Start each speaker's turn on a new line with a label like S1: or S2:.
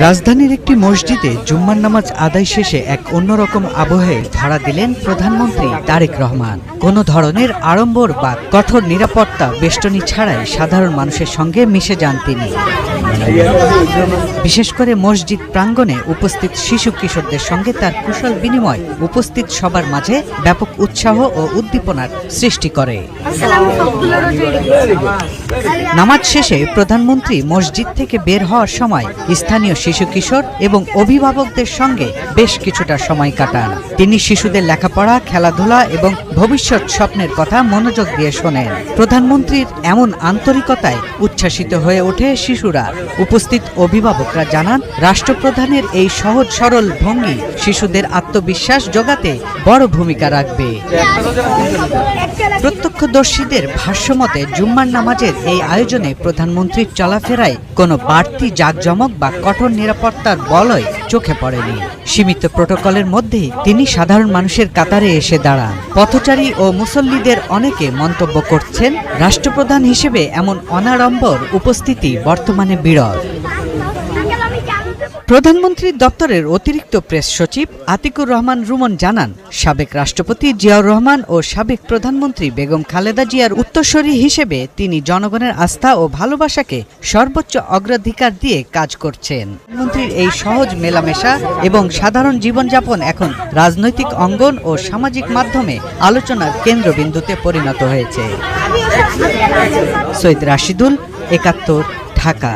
S1: রাজধানীর একটি মসজিদে জুম্মার নামাজ আদায় শেষে এক অন্যরকম আবহে ধরা দিলেন প্রধানমন্ত্রী তারেক রহমান। কোনো ধরনের আড়ম্বর বা কঠোর নিরাপত্তা বেষ্টনী ছাড়াই সাধারণ মানুষের সঙ্গে মিশে যান তিনি। বিশেষ করে মসজিদ প্রাঙ্গণে উপস্থিত শিশু কিশোরদের সঙ্গে তার কুশল বিনিময় উপস্থিত সবার মাঝে ব্যাপক উৎসাহ ও উদ্দীপনার সৃষ্টি করে। নামাজ শেষে প্রধানমন্ত্রী মসজিদ থেকে বের হওয়ার সময় স্থানীয় শিশু কিশোর এবং অভিভাবকদের সঙ্গে বেশ কিছুটা সময় কাটান। তিনি শিশুদের লেখাপড়া, খেলাধুলা এবং ভবিষ্যৎ স্বপ্নের কথা মনোযোগ দিয়ে শোনেন। প্রধানমন্ত্রীর এমন আন্তরিকতায় উচ্ছ্বাসিত হয়ে ওঠে শিশুরা। উপস্থিত অভিভাবকরা জানান, রাষ্ট্রপ্রধানের এই সহজ সরল ভঙ্গি শিশুদের আত্মবিশ্বাস জোগাতে বড় ভূমিকা রাখবে। প্রত্যক্ষদর্শীদের ভাষ্যমতে জুম্মার নামাজের এই আয়োজনে প্রধানমন্ত্রীর চলাফেরায় কোনো বাড়তি জাঁকজমক বা কঠোর নিরাপত্তার বলয় চোখে পড়েনি। সীমিত প্রটোকলের মধ্যেই তিনি সাধারণ মানুষের কাতারে এসে দাঁড়ান। পথচারী ও মুসল্লিদের অনেকে মন্তব্য করছেন, রাষ্ট্রপ্রধান হিসেবে এমন অনাড়ম্বর উপস্থিতি বর্তমানে বিরল। প্রধানমন্ত্রীর দপ্তরের অতিরিক্ত প্রেস সচিব আতিকুর রহমান রুমন জানান, সাবেক রাষ্ট্রপতি জিয়াউর রহমান ও সাবেক প্রধানমন্ত্রী বেগম খালেদা জিয়ার উত্তরসূরি হিসেবে তিনি জনগণের আস্থা ও ভালোবাসাকে সর্বোচ্চ অগ্রাধিকার দিয়ে কাজ করছেন। প্রধানমন্ত্রীর এই সহজ মেলামেশা এবং সাধারণ জীবনযাপন এখন রাজনৈতিক অঙ্গন ও সামাজিক মাধ্যমে আলোচনার কেন্দ্রবিন্দুতে পরিণত হয়েছে। সৈয়দ রাশিদুল, ৭১, ঢাকা।